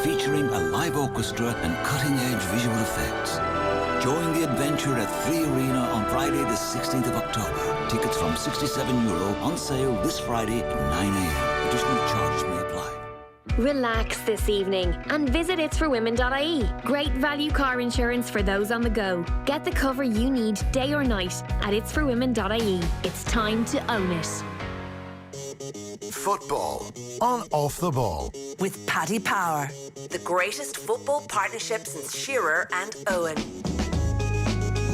featuring a live orchestra and cutting-edge visual effects. Join the adventure at 3 Arena on Friday the 16th of October. Tickets from €67 on sale this Friday at 9 a.m. Additional charges may apply. Relax this evening and visit itsforwomen.ie. Great value car insurance for those on the go. Get the cover you need day or night at itsforwomen.ie. It's time to own it. Football on Off the Ball. With Paddy Power, the greatest football partnership since Shearer and Owen.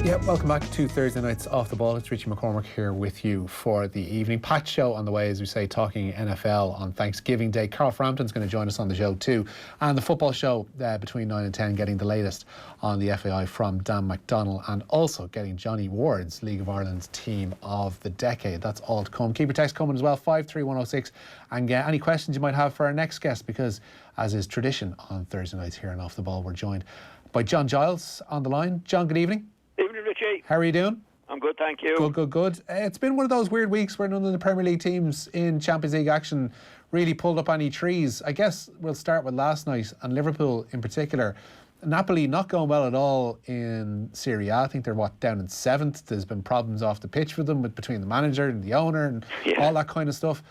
Yeah, welcome back to Thursday night's Off the Ball. It's Richie McCormick here with you for the evening. Patch show on the way, as we say, talking NFL on Thanksgiving Day. Carl Frampton's going to join us on the show too. And the football show between 9 and 10, getting the latest on the FAI from Dan McDonnell, and also getting Johnny Ward's League of Ireland's Team of the Decade. That's all to come. Keep your text coming as well, 53106, and get any questions you might have for our next guest, because as is tradition on Thursday nights here on Off the Ball, we're joined by John Giles on the line. John, good evening. Evening, Richie. How are you doing? I'm good, thank you. Good. It's been one of those weird weeks where none of the Premier League teams in Champions League action really pulled up any trees. I guess we'll start with last night, and Liverpool in particular. Napoli not going well at all in Serie A. I think they're, down in 7th. There's been problems off the pitch for them between the manager and the owner and all that kind of stuff.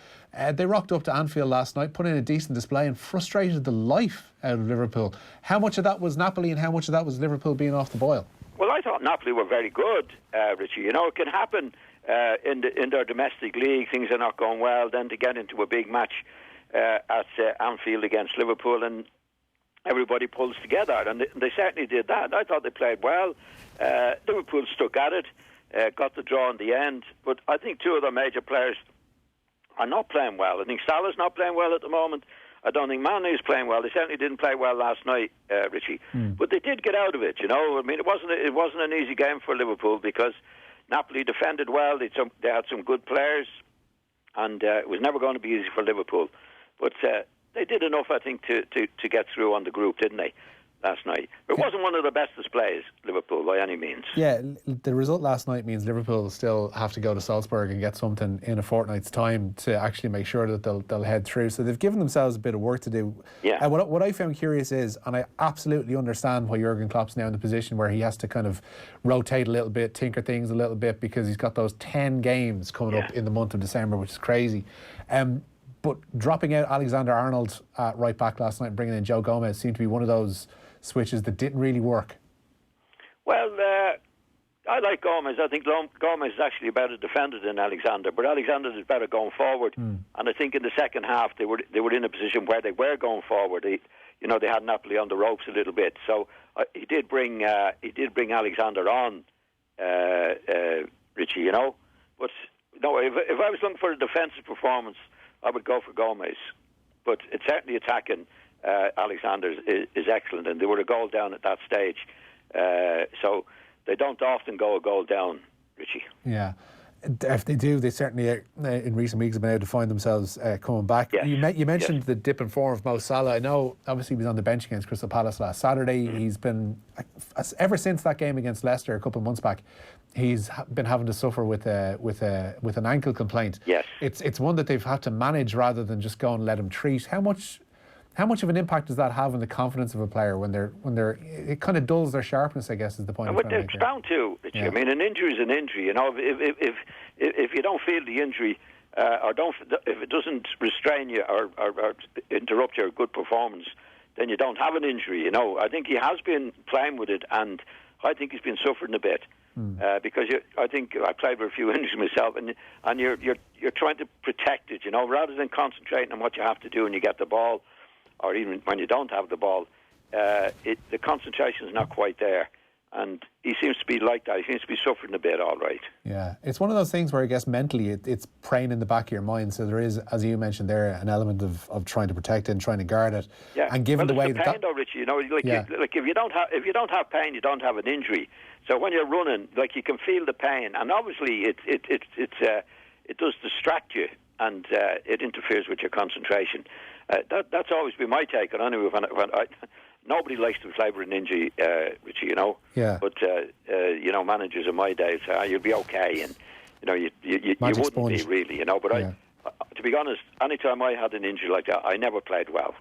They rocked up to Anfield last night, put in a decent display and frustrated the life out of Liverpool. How much of that was Napoli and how much of that was Liverpool being off the boil? Well, I thought Napoli were very good, Richie. You know, it can happen in their domestic league. Things are not going well. Then to get into a big match at Anfield against Liverpool, and everybody pulls together. And they certainly did that. I thought they played well. Liverpool stuck at it, got the draw in the end. But I think two of their major players are not playing well. I think Salah's not playing well at the moment. I don't think Mane is playing well. They certainly didn't play well last night, Richie. But they did get out of it, you know. I mean, it wasn't an easy game for Liverpool because Napoli defended well. They had some good players, and it was never going to be easy for Liverpool. But they did enough, I think, to get through on the group, didn't they, last night? It wasn't one of the best displays, Liverpool, by any means. Yeah, the result last night means Liverpool still have to go to Salzburg and get something in a fortnight's time to actually make sure that they'll head through. So they've given themselves a bit of work to do. Yeah. What I found curious is, and I absolutely understand why Jurgen Klopp's now in the position where he has to kind of rotate a little bit, tinker things a little bit, because he's got those 10 games coming up in the month of December, which is crazy. But dropping out Alexander-Arnold at right back last night and bringing in Joe Gomez seemed to be one of those switches that didn't really work. Well, I like Gomez. I think Gomez is actually a better defender than Alexander, but Alexander is better going forward. And I think in the second half they were in a position where they were going forward. They had Napoli on the ropes a little bit. So he did bring Alexander on, Richie. You know, but no, if I was looking for a defensive performance, I would go for Gomez. But it's certainly attacking. Alexander is excellent, and they were a goal down at that stage. So they don't often go a goal down, Richie. Yeah. If they do, they certainly in recent weeks have been able to find themselves coming back. Yes. You mentioned the dip in form of Mo Salah. I know obviously he was on the bench against Crystal Palace last Saturday. He's been, ever since that game against Leicester a couple of months back, he's been having to suffer with an ankle complaint. Yes. It's one that they've had to manage rather than just go and let him treat. How much of an impact does that have on the confidence of a player when they're it kind of dulls their sharpness, I guess, is the point. But it's bound to, Richie. Yeah. I mean, an injury is an injury. You know, if you don't feel the injury if it doesn't restrain you or interrupt your good performance, then you don't have an injury. You know, I think he has been playing with it, and I think he's been suffering a bit because I think I played with a few injuries myself, and you're trying to protect it. You know, rather than concentrating on what you have to do when you get the ball, or even when you don't have the ball, the concentration is not quite there. And he seems to be like that. He seems to be suffering a bit, all right. Yeah, it's one of those things where I guess mentally it's preying in the back of your mind. So there is, as you mentioned there, an element of trying to protect it and trying to guard it. Yeah. And given the way the pain, though, Richie, you know, like if you don't have pain, you don't have an injury. So when you're running, like, you can feel the pain, and obviously it does distract you, and it interferes with your concentration. That's always been my take on anyway. Nobody likes to play with an injury, Richie, you know. Yeah. But you know, managers in my day say, you'll be okay, and you know, you wouldn't be really, you know. But to be honest, any time I had an injury like that, I never played well.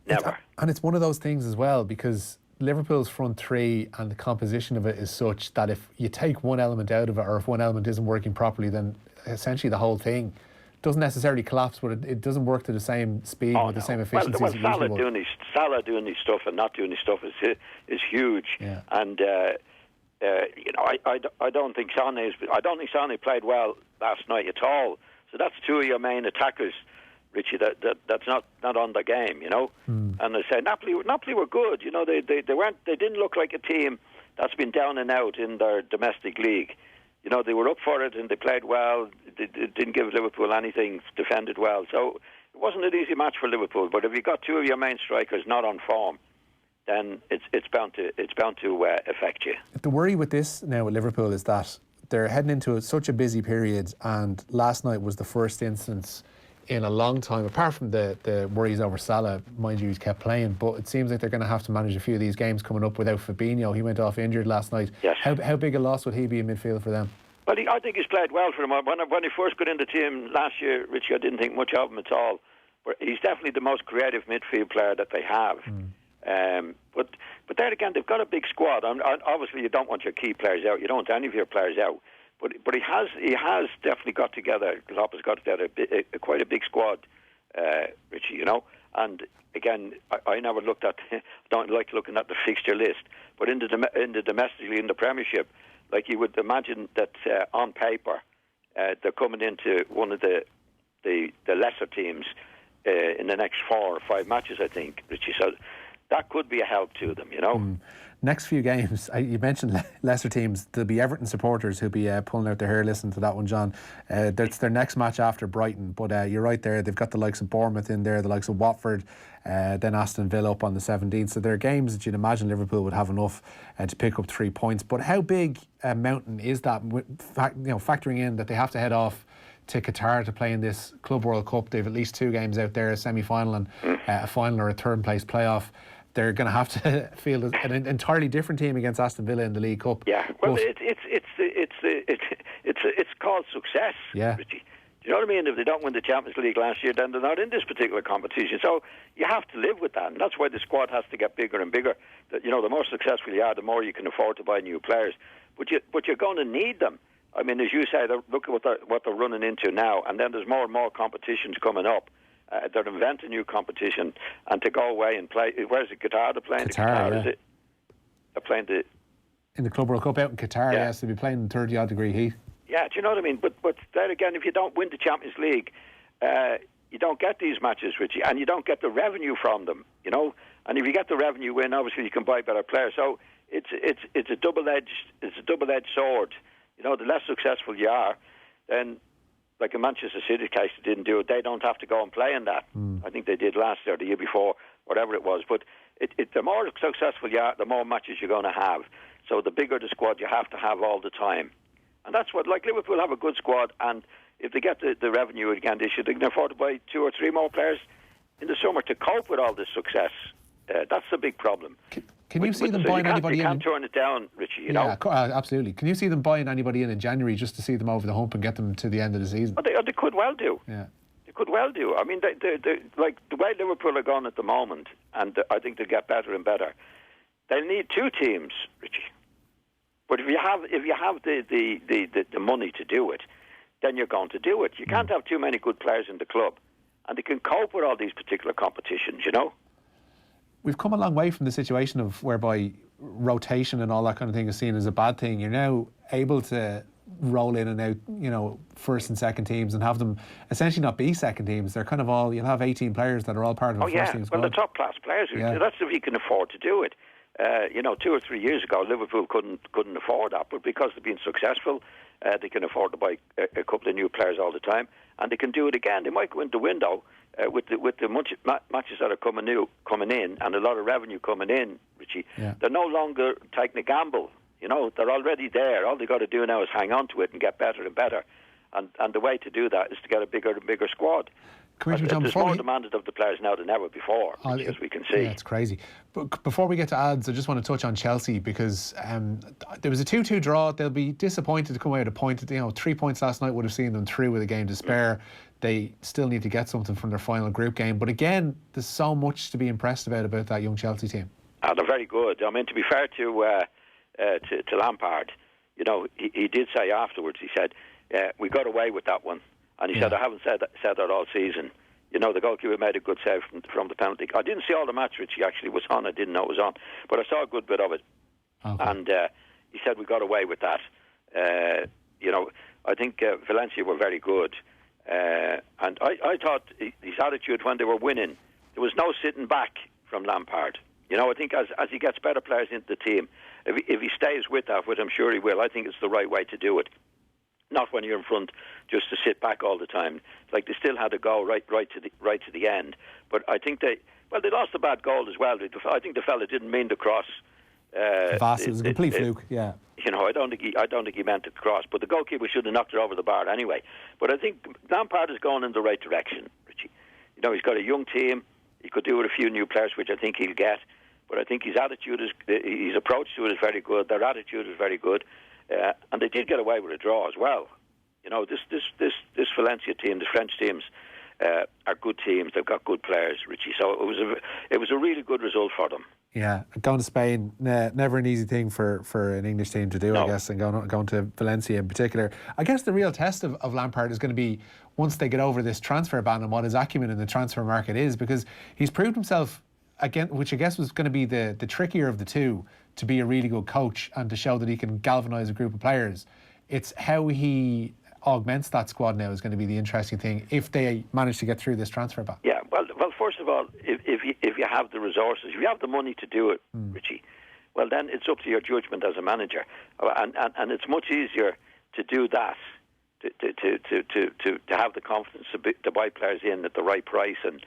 Never. And it's one of those things as well, because Liverpool's front three and the composition of it is such that if you take one element out of it, or if one element isn't working properly, then essentially the whole thing doesn't necessarily collapse, but it doesn't work to the same speed with the same efficiency. Well, Salah doing his stuff and not doing his stuff is huge. Yeah. And I don't think Sané played well last night at all. So that's two of your main attackers, Richie. That's not on the game, you know. And I say Napoli were good. You know, they didn't look like a team that's been down and out in their domestic league. You know, they were up for it and they played well. They didn't give Liverpool anything, defended well. So it wasn't an easy match for Liverpool. But if you got two of your main strikers not on form, then it's bound to affect you. The worry with this now with Liverpool is that they're heading into such a busy period, and last night was the first instance in a long time, apart from the worries over Salah, mind you, he's kept playing, but it seems like they're going to have to manage a few of these games coming up without Fabinho. He went off injured last night. Yes. How big a loss would he be in midfield for them? Well, I think he's played well for them. When he first got in the team last year, Richie, I didn't think much of him at all. But he's definitely the most creative midfield player that they have. But there again, they've got a big squad. Obviously, you don't want your key players out. You don't want any of your players out. But he has definitely got together. Klopp has got together quite a big squad, Richie. You know, and again, I never looked at. Don't like looking at the fixture list, but in the domestically in the Premiership, like you would imagine that on paper, they're coming into one of the lesser teams in the next 4 or 5 matches, I think, Richie. So that could be a help to them, you know. Next few games, you mentioned lesser teams. There'll be Everton supporters who'll be pulling out their hair listening to that one, John. That's their next match after Brighton, but you're right there. They've got the likes of Bournemouth in there, the likes of Watford, then Aston Villa up on the 17th. So they're games that you'd imagine Liverpool would have enough to pick up 3 points. But how big a mountain is that? Factoring in that they have to head off to Qatar to play in this Club World Cup. They've at least 2 games out there, a semi-final and a final or a third place playoff. They're going to have to field an entirely different team against Aston Villa in the League Cup. Yeah, well, it's called success. Yeah. Richie. Do you know what I mean? If they don't win the Champions League last year, then they're not in this particular competition. So you have to live with that, and that's why the squad has to get bigger and bigger. You know, the more successful you are, the more you can afford to buy new players. But you're going to need them. I mean, as you say, look at what they're running into now, and then there's more and more competitions coming up. They're inventing new competition, and to go away and play. Where's it? Qatar? They're playing Qatar, Is it? They're playing in the Club World Cup out in Qatar. Yeah. Yes, they'll be playing in 30-odd degree heat. Yeah, do you know what I mean? But there again, if you don't win the Champions League, you don't get these matches, Richie, and you don't get the revenue from them. You know, and if you get the revenue win, obviously you can buy better players. So it's a double-edged sword. You know, the less successful you are, then, like in Manchester City case, they didn't do it. They don't have to go and play in that. I think they did last year, or the year before, whatever it was. But the more successful you are, the more matches you're going to have. So the bigger the squad you have to have all the time. And that's what, like Liverpool have a good squad, and if they get the revenue again this year, they can afford to buy 2 or 3 more players in the summer to cope with all this success. That's the big problem. Can you see them buying anybody in? You can't turn it down, Richie, you know? Absolutely. Can you see them buying anybody in January just to see them over the hump and get them to the end of the season? Well, they could well do. Yeah. They could well do. I mean, they like the way Liverpool are going at the moment, and I think they'll get better and better. They'll need 2 teams, Richie. But if you have the money to do it, then you're going to do it. You can't have too many good players in the club, and they can cope with all these particular competitions, you know? We've come a long way from the situation of whereby rotation and all that kind of thing is seen as a bad thing. You're now able to roll in and out, you know, first and second teams and have them essentially not be second teams. They're kind of all, you'll have 18 players that are all part of the first team squad. Well, the top class players. Yeah. That's if you can afford to do it. You know, 2 or 3 years ago, Liverpool couldn't afford that, but because they've been successful, they can afford to buy a couple of new players all the time, and they can do it again. They might go into the window with the matches that are coming in, and a lot of revenue coming in, Richie. Yeah. They're no longer taking a gamble. You know, they're already there. All they got to do now is hang on to it and get better and better. And the way to do that is to get a bigger and bigger squad. There's more demanded of the players now than ever before, as we can see. Yeah, it's crazy. But before we get to ads, I just want to touch on Chelsea because there was a 2-2 draw. They'll be disappointed to come out a point. You know, 3 points last night would have seen them through with a game to spare. they still need to get something from their final group game. But again, there's so much to be impressed about that young Chelsea team. They're very good. I mean, to be fair to Lampard, you know, he did say afterwards, he said, we got away with that one. And he said, I haven't said that all season. You know, the goalkeeper made a good save from the penalty. I didn't see all the match which he actually was on. I didn't know it was on. But I saw a good bit of it. Okay. And he said we got away with that. You know, I think Valencia were very good. And I thought his attitude when they were winning, there was no sitting back from Lampard. You know, I think as he gets better players into the team, if he stays with that, which I'm sure he will, I think it's the right way to do it. Not when you're in front, just to sit back all the time. Like they still had to go right to the end. But I think they lost a bad goal as well. I think the fella didn't mean to cross. Vass, it was a complete fluke. Yeah. You know, I don't think he meant to cross. But the goalkeeper should have knocked it over the bar anyway. But I think Lampard is going in the right direction, Richie. You know, he's got a young team. He could do with a few new players, which I think he'll get. But I think his attitude his approach to it is very good. Their attitude is very good. And they did get away with a draw as well. You know, this Valencia team, the French teams, are good teams. They've got good players, Richie. So it was a really good result for them. Yeah, going to Spain, never an easy thing for an English team to do, no. I guess, and going to Valencia in particular. I guess the real test of Lampard is going to be once they get over this transfer ban and what his acumen in the transfer market is, because he's proved himself, again, which I guess was going to be the trickier of the two, to be a really good coach and to show that he can galvanise a group of players. It's how he augments that squad now is going to be the interesting thing if they manage to get through this transfer ban. Yeah, well, first of all, if you have the resources, if you have the money to do it, Richie, well, then it's up to your judgment as a manager, and it's much easier to do that, to have the confidence to buy players in at the right price, and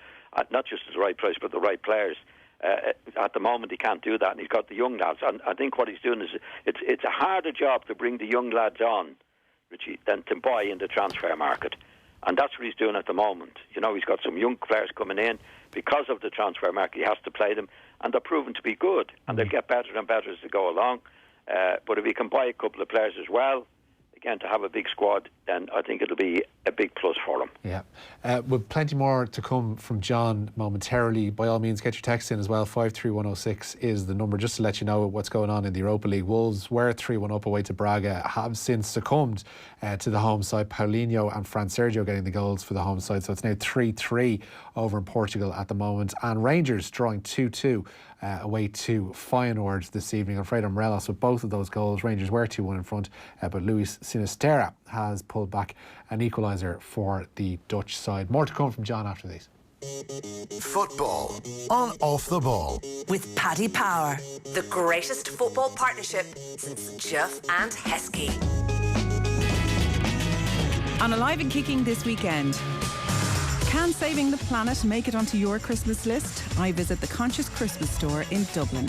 not just at the right price, but the right players. At the moment, he can't do that, and he's got the young lads. And I think what he's doing is it's a harder job to bring the young lads on, Richie, than to buy in the transfer market. And that's what he's doing at the moment. You know, he's got some young players coming in. Because of the transfer market, he has to play them, and they're proven to be good, and they'll get better and better as they go along. But if he can buy a couple of players as well, again, to have a big squad, then I think it'll be a big plus for him. Yeah. With plenty more to come from John momentarily, by all means, get your text in as well. 53106 is the number, just to let you know what's going on in the Europa League. Wolves were 3-1 up away to Braga, have since succumbed to the home side. Paulinho and Fran Sergio getting the goals for the home side, so it's now 3-3 over in Portugal at the moment. And Rangers drawing 2-2 away to Feyenoord this evening. I'm afraid I'm Morelos with both of those goals. Rangers were 2-1 in front, but Luis Sinisterra has pulled back an equaliser for the Dutch side. More to come from John after these. Football on Off the Ball. With Paddy Power, the greatest football partnership since Juff and Heskey. On Alive and Kicking this weekend. Can saving the planet make it onto your Christmas list? I visit the Conscious Christmas store in Dublin.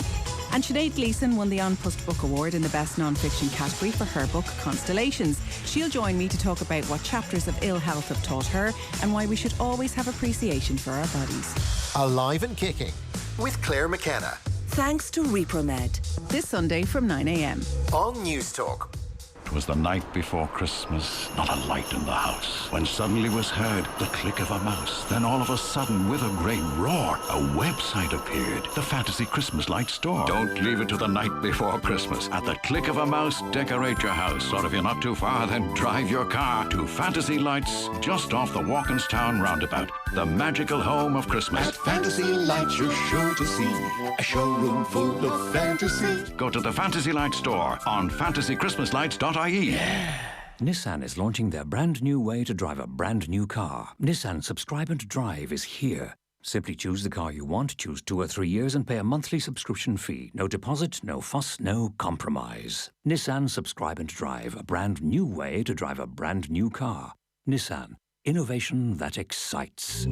And Sinead Gleeson won the An Post Book Award in the Best Non-Fiction category for her book Constellations. She'll join me to talk about what chapters of ill health have taught her and why we should always have appreciation for our bodies. Alive and Kicking with Claire McKenna. Thanks to Repromed. This Sunday from 9 a.m. on News Talk. It was the night before Christmas, not a light in the house, when suddenly was heard the click of a mouse. Then all of a sudden, with a great roar, a website appeared. The Fantasy Christmas Light Store. Don't leave it to the night before Christmas. At the click of a mouse, decorate your house. Or if you're not too far, then drive your car to Fantasy Lights, just off the Walkinstown roundabout. The magical home of Christmas. At Fantasy Lights, you're sure to see a showroom full of fantasy. Go to the Fantasy Light Store on fantasychristmaslights.ie. Yeah. Nissan is launching their brand new way to drive a brand new car. Nissan Subscribe and Drive is here. Simply choose the car you want, choose 2 or 3 years and pay a monthly subscription fee. No deposit, no fuss, no compromise. Nissan Subscribe and Drive, a brand new way to drive a brand new car. Nissan, innovation that excites.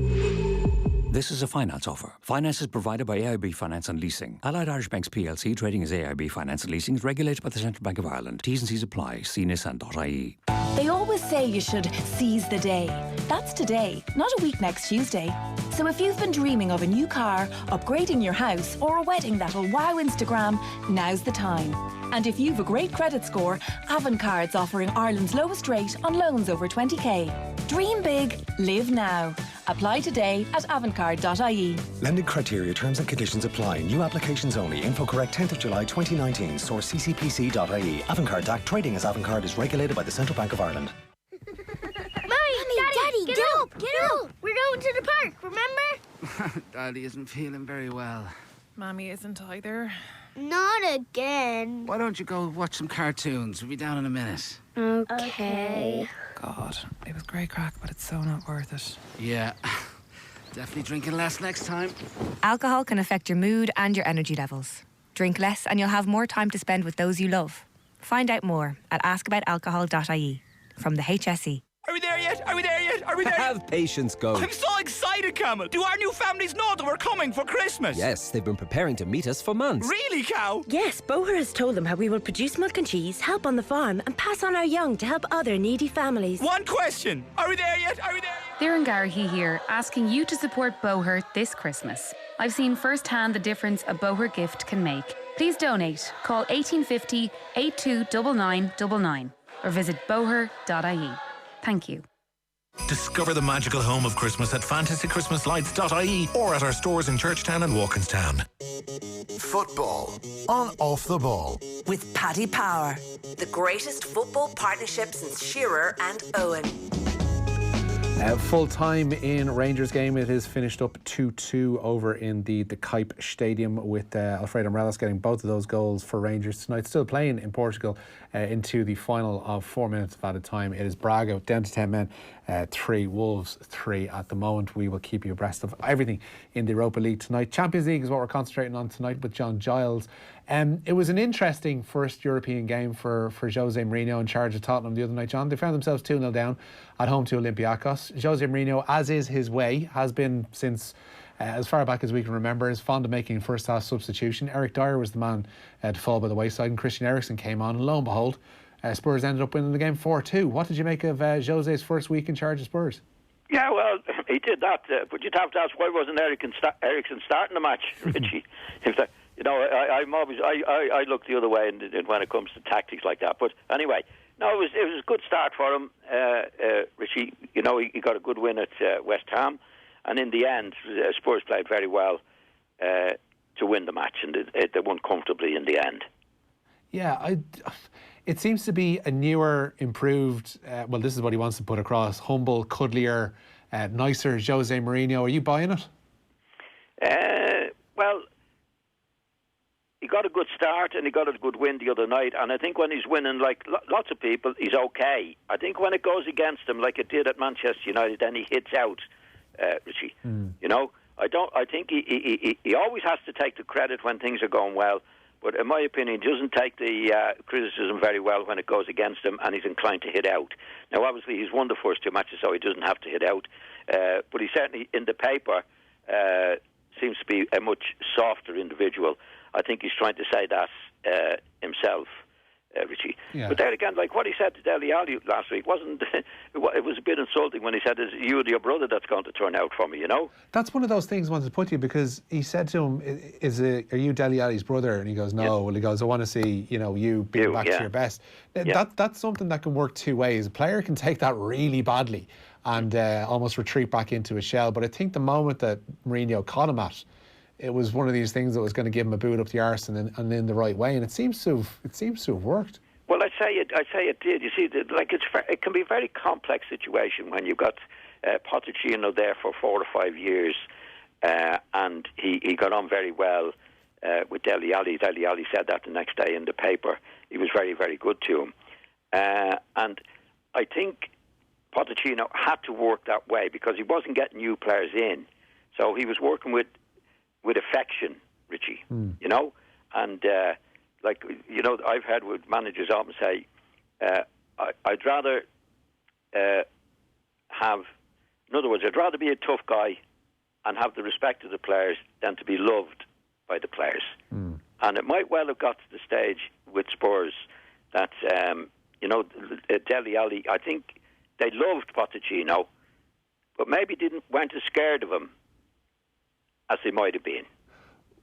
This is a finance offer. Finance is provided by AIB Finance and Leasing. Allied Irish Banks PLC, trading as AIB Finance and Leasing, is regulated by the Central Bank of Ireland. T's and C's apply. See nissan.ie. They always say you should seize the day. That's today, not a week next Tuesday. So if you've been dreaming of a new car, upgrading your house, or a wedding that'll wow Instagram, now's the time. And if you've a great credit score, Avon Card's offering Ireland's lowest rate on loans over 20k. Dream big, live now. Apply today at avantcard.ie. Lending criteria, terms and conditions apply. New applications only. Info correct 10th of July 2019. Source ccpc.ie. Avantcard Act. Trading as Avantcard is regulated by the Central Bank of Ireland. Daddy, get up! We're going to the park, remember? Daddy isn't feeling very well. Mommy isn't either. Not again. Why don't you go watch some cartoons? We'll be down in a minute. Okay. God, it was great crack, but it's so not worth it. Yeah. Definitely drinking less next time. Alcohol can affect your mood and your energy levels. Drink less and you'll have more time to spend with those you love. Find out more at askaboutalcohol.ie from the HSE. Are we there yet? Are we there yet? Are we there? Have patience, go. I'm so excited, Camel. Do our new families know that we're coming for Christmas? Yes, they've been preparing to meet us for months. Really, Cow? Yes, Boher has told them how we will produce milk and cheese, help on the farm, and pass on our young to help other needy families. One question. Are we there yet? Are we there yet? Darren Garrahy here, asking you to support Boher this Christmas. I've seen firsthand the difference a Boher gift can make. Please donate. Call 1850 829999 or visit boher.ie. Thank you. Discover the magical home of Christmas at fantasychristmaslights.ie or at our stores in Churchtown and Walkinstown. Football on Off the Ball. With Paddy Power, the greatest football partnership since Shearer and Owen. Full time in Rangers game. It is finished up 2-2 over in the Kuip Stadium with Alfredo Morelos getting both of those goals for Rangers tonight. Still playing in Portugal into the final of 4 minutes of added time. It is Braga down to 10 men, 3, Wolves 3 at the moment. We will keep you abreast of everything in the Europa League tonight. Champions League is what we're concentrating on tonight with John Giles. It was an interesting first European game for Jose Mourinho in charge of Tottenham the other night, John. They found themselves 2-0 down at home to Olympiacos. Jose Mourinho, as is his way, has been since as far back as we can remember, is fond of making first half substitution. Eric Dyer was the man to fall by the wayside, and Christian Eriksen came on, and lo and behold, Spurs ended up winning the game 4-2. What did you make of Jose's first week in charge of Spurs? Yeah, well, he did that, but you'd have to ask, why wasn't Eriksen starting the match, Richie? You know, I look the other way when it comes to tactics like that. But anyway, no, it was a good start for him, Richie. You know, he got a good win at West Ham, and in the end, Spurs played very well to win the match, and they won comfortably in the end. Yeah, it seems to be a newer, improved, well, this is what he wants to put across, humble, cuddlier, nicer Jose Mourinho. Are you buying it? Well, he got a good start and he got a good win the other night, and I think when he's winning, like lots of people, he's okay. I think when it goes against him, like it did at Manchester United, then he hits out, Richie. You know, I think he always has to take the credit when things are going well, but in my opinion, he doesn't take the criticism very well when it goes against him, and he's inclined to hit out. Now, obviously, he's won the first 2 matches, so he doesn't have to hit out, but he certainly, in the paper, seems to be a much softer individual. I think he's trying to say that himself, Richie. Yeah. But there again, like what he said to Dele Alli last week, it was a bit insulting when he said, "Is you or your brother that's going to turn out for me?" You know. That's one of those things I wanted to put to you, because he said to him, "Are you Dele Alli's brother?" And he goes, "No." Yeah. Well, he goes, "I want to see you being back to your best." That's something that can work two ways. A player can take that really badly and almost retreat back into a shell. But I think the moment that Mourinho caught him at, it was one of these things that was going to give him a boot up the arse and in the right way, and it seems to have worked. Well, I'd say it did. You see, it can be a very complex situation when you've got Pochettino there for 4 or 5 years, and he got on very well with Dele Alli. Dele Alli said that the next day in the paper. He was very, very good to him, and I think Pochettino had to work that way because he wasn't getting new players in, so he was working with affection, Richie, you know, and I've heard with managers often say, I'd rather I'd rather be a tough guy and have the respect of the players than to be loved by the players. And it might well have got to the stage with Spurs that, Dele Alli, I think they loved Pochettino, but maybe weren't as scared of him as they might have been.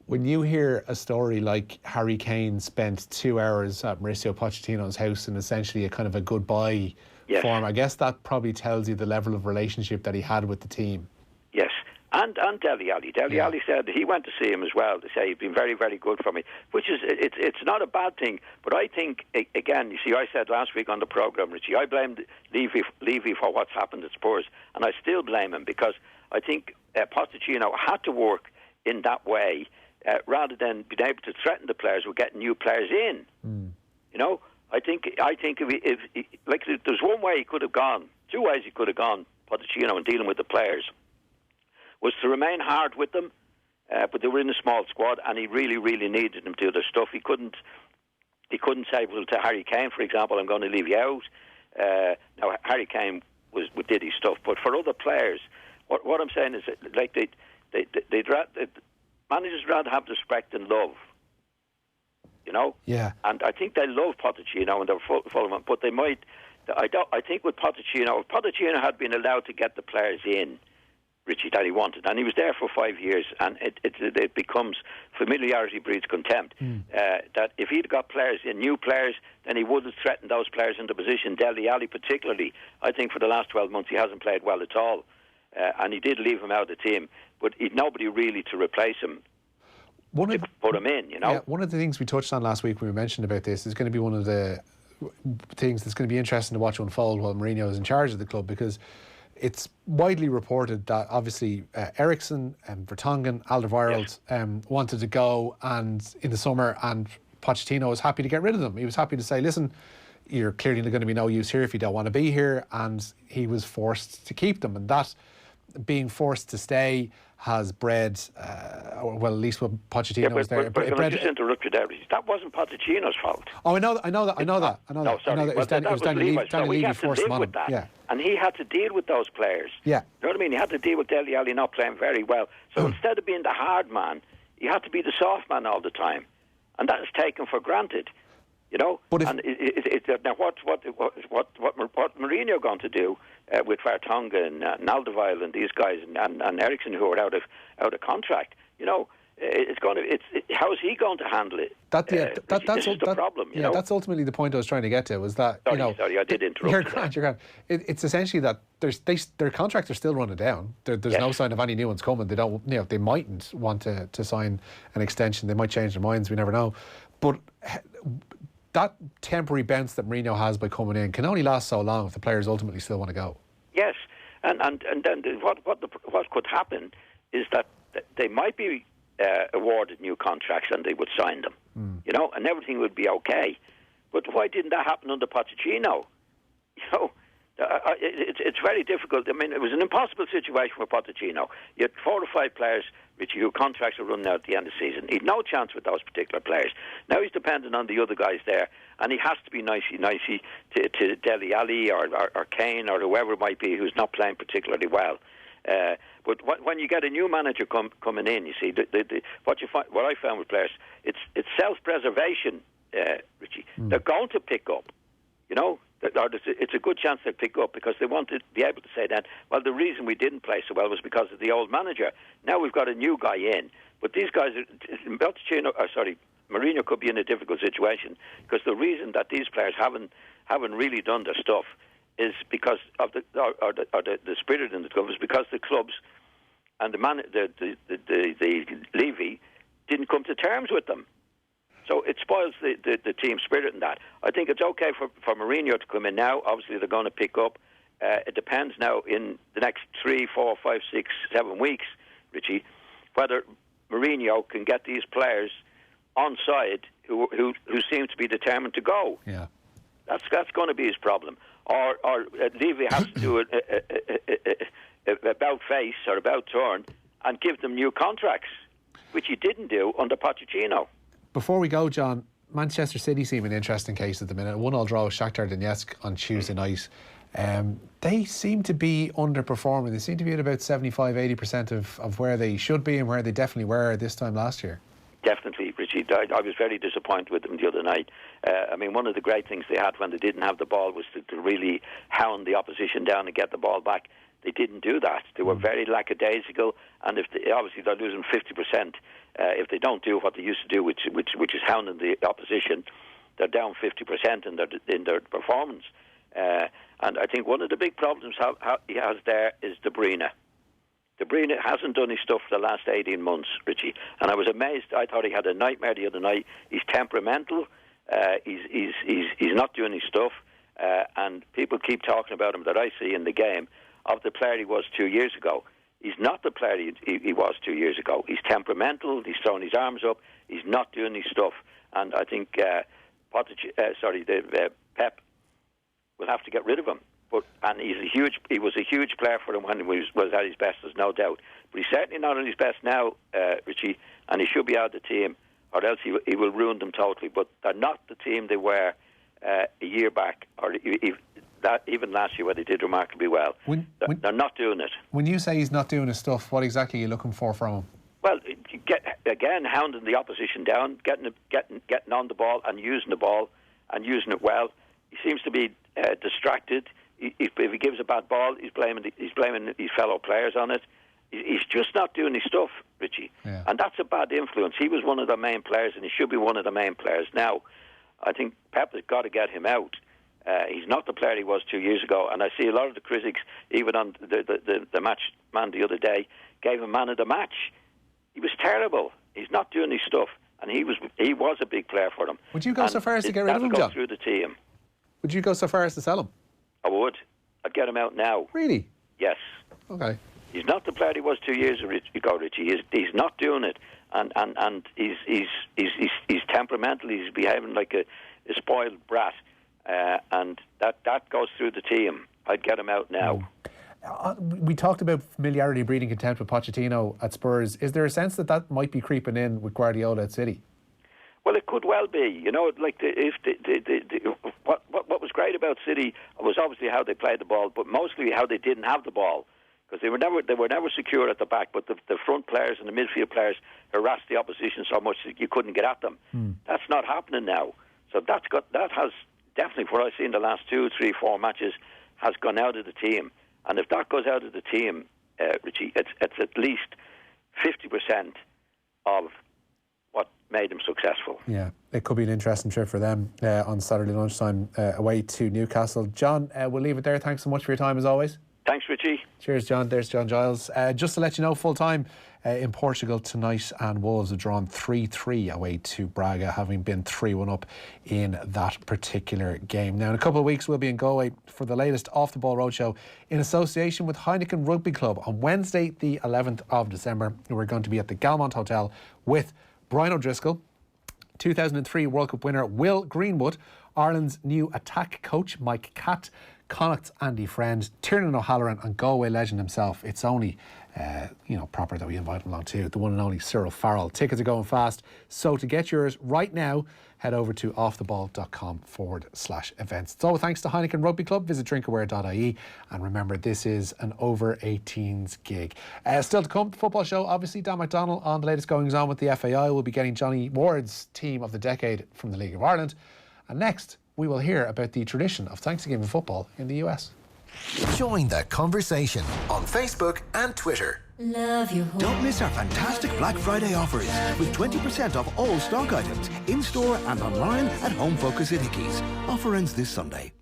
When you hear a story like Harry Kane spent 2 hours at Mauricio Pochettino's house and essentially a kind of a goodbye form. I guess that probably tells you the level of relationship that he had with the team. Yes. And Dele Alli. Dele Alli said he went to see him as well to say he's been very, very good for me, which is, it's not a bad thing. But I think, again, you see, I said last week on the programme, Richie, I blamed Levy for what's happened at Spurs, and I still blame him because I think Pochettino had to work in that way rather than being able to threaten the players with getting new players in. You know, I think if there's one way he could have gone, two ways he could have gone, Pochettino, in dealing with the players, was to remain hard with them, but they were in a small squad, and he really, really needed them to do their stuff. He couldn't say, well, to Harry Kane, for example, I'm going to leave you out. Now, Harry Kane did his stuff, but for other players, what I'm saying is, like managers rather have respect and love. You know, and I think they love Pochettino and they're full of him, but they might. I think with Pochettino, if Pochettino had been allowed to get the players in, Richie, that he wanted, and he was there for 5 years, and it becomes familiarity breeds contempt. That if he'd got players in, new players, then he would have threatened those players into position. Dele Alli particularly, I think for the last 12 months he hasn't played well at all, and he did leave him out of the team, but he'd nobody really to replace him. Put him in, you know. Yeah, one of the things we touched on last week when we mentioned about this is going to be one of the things that's going to be interesting to watch unfold while Mourinho is in charge of the club, because it's widely reported that obviously Eriksen and Vertonghen, Alderweireld wanted to go and in the summer, and Pochettino was happy to get rid of them. He was happy to say, listen, you're clearly going to be no use here if you don't want to be here, and he was forced to keep them, and that being forced to stay has bred, well, at least when Pochettino was there. But can I just interrupt you there? That wasn't Pochettino's fault. Oh, I know that. No, sorry. It was Danny Levy forced him on him. Yeah. And he had to deal with those players. Yeah. You know what I mean? He had to deal with Dele Alli not playing very well. So instead of being the hard man, he had to be the soft man all the time. And that is taken for granted. You know, and now what's Mourinho going to do with Vertonghen and Alderweireld and these guys and Eriksen who are out of contract? You know, how is he going to handle it? That's the problem. You know? That's ultimately the point I was trying to get to. Was that sorry, I did interrupt. You're grand. It's essentially that their contracts are still running down. There's no sign of any new ones coming. They don't. You know, they mightn't want to sign an extension. They might change their minds. We never know. But that temporary bounce that Mourinho has by coming in can only last so long if the players ultimately still want to go. Yes, and then what could happen is that they might be awarded new contracts and they would sign them, you know, and everything would be okay. But why didn't that happen under Pochettino? You know, it's very difficult. I mean, it was an impossible situation for Pochettino. You had 4 or 5 players whose contracts are running out at the end of the season. He had no chance with those particular players. Now he's dependent on the other guys there, and he has to be nicey to Dele Alli or Kane or whoever it might be who's not playing particularly well. But when you get a new manager coming in, you see, what I found with players, it's self-preservation, Richie. They're going to pick up, you know. It's a good chance they'll pick up because they want to be able to say that, well, the reason we didn't play so well was because of the old manager. Now we've got a new guy in, but these guys, Mourinho could be in a difficult situation because the reason that these players haven't really done their stuff is because of the spirit in the club, is because the clubs and the Levy didn't come to terms with them. So it spoils the team spirit in that. I think it's okay for Mourinho to come in now. Obviously, they're going to pick up. It depends now in the next 3, 4, 5, 6, 7 weeks, Richie, whether Mourinho can get these players on side who seem to be determined to go. Yeah, that's going to be his problem. Or Levy has to do about face or about turn and give them new contracts, which he didn't do under Pochettino. Before we go, John, Manchester City seem an interesting case at the minute. 1-1 draw with Shakhtar Donetsk on Tuesday night. They seem to be underperforming. They seem to be at about 75-80% of where they should be and where they definitely were this time last year. Definitely, Richie. I was very disappointed with them the other night. I mean, one of the great things they had when they didn't have the ball was to really hound the opposition down and get the ball back. They didn't do that. They were very lackadaisical, and obviously they're losing 50%. If they don't do what they used to do, which is hounding the opposition, they're down 50% in their performance. And I think one of the big problems he has there is Bruyne. Bruyne hasn't done his stuff for the last 18 months, Richie. And I was amazed. I thought he had a nightmare the other night. He's temperamental. He's not doing his stuff. And people keep talking about him that I see in the game of the player he was 2 years ago. He's not the player he was 2 years ago. He's temperamental. He's throwing his arms up. He's not doing his stuff. And I think Pep will have to get rid of him. He was a huge player for him when he was at his best, there's no doubt. But he's certainly not at his best now, Richie, and he should be out of the team, or else he will ruin them totally. But they're not the team they were a year back, or even last year where they did remarkably well. They're not doing it. When you say he's not doing his stuff, what exactly are you looking for from him? Well, hounding the opposition down, getting on the ball and using the ball and using it well. He seems to be distracted. If he gives a bad ball, he's blaming his fellow players on it. He's just not doing his stuff, Richie. Yeah. And that's a bad influence. He was one of the main players, and he should be one of the main players now. I think Pep has got to get him out. He's not the player he was 2 years ago, and I see a lot of the critics, even on the match man the other day, gave him man of the match. He was terrible. He's not doing his stuff, and he was a big player for them. Would you go so far as to get rid of him, John? Through the team. Would you go so far as to sell him? I would. I'd get him out now. Really? Yes. Okay. He's not the player he was 2 years ago, Richie. He's not doing it, and he's temperamental. He's behaving like a spoiled brat, and that goes through the team. I'd get him out now. We talked about familiarity breeding contempt with Pochettino at Spurs. Is there a sense that might be creeping in with Guardiola at City? Well, it could well be. You know, like what was great about City was obviously how they played the ball, but mostly how they didn't have the ball, because they were never secure at the back. But the front players and the midfield players harassed the opposition so much that you couldn't get at them. That's not happening now. So that has definitely, what I've seen the last 2, 3, 4 matches, has gone out of the team. And if that goes out of the team, Richie, it's at least 50% of what made him successful. Yeah, it could be an interesting trip for them on Saturday lunchtime away to Newcastle. John, we'll leave it there. Thanks so much for your time as always. Thanks, Richie. Cheers, John. There's John Giles. Just to let you know, full time in Portugal tonight, and Wolves have drawn 3-3 away to Braga, having been 3-1 up in that particular game. Now, in a couple of weeks, we'll be in Galway for the latest Off the Ball Roadshow in association with Heineken Rugby Club on Wednesday, the 11th of December. We're going to be at the Galmont Hotel with Brian O'Driscoll, 2003 World Cup winner Will Greenwood, Ireland's new attack coach Mike Catt, Connacht's Andy Friend, Tiernan O'Halloran, and Galway legend himself. It's only proper that we invite him along too, the one and only Cyril Farrell. Tickets are going fast, so to get yours right now, head over to offtheball.com/events. So thanks to Heineken Rugby Club. Visit drinkaware.ie, and remember, this is an over-18s gig. Still to come, the football show, obviously. Dan McDonnell on the latest goings on with the FAI. We'll be getting Johnny Ward's team of the decade from the League of Ireland. And next, we will hear about the tradition of Thanksgiving football in the US. Join the conversation on Facebook and Twitter. Love you. Don't miss our fantastic Black Friday offers with 20% off all stock items in-store and online at Home Focus in Hickeys. Offer ends this Sunday.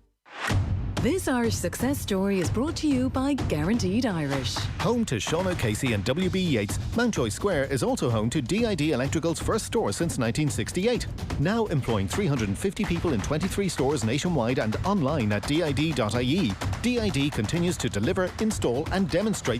This Irish success story is brought to you by Guaranteed Irish. Home to Sean O'Casey and W.B. Yates, Mountjoy Square is also home to DID Electrical's first store since 1968. Now employing 350 people in 23 stores nationwide and online at did.ie. DID continues to deliver, install and demonstrate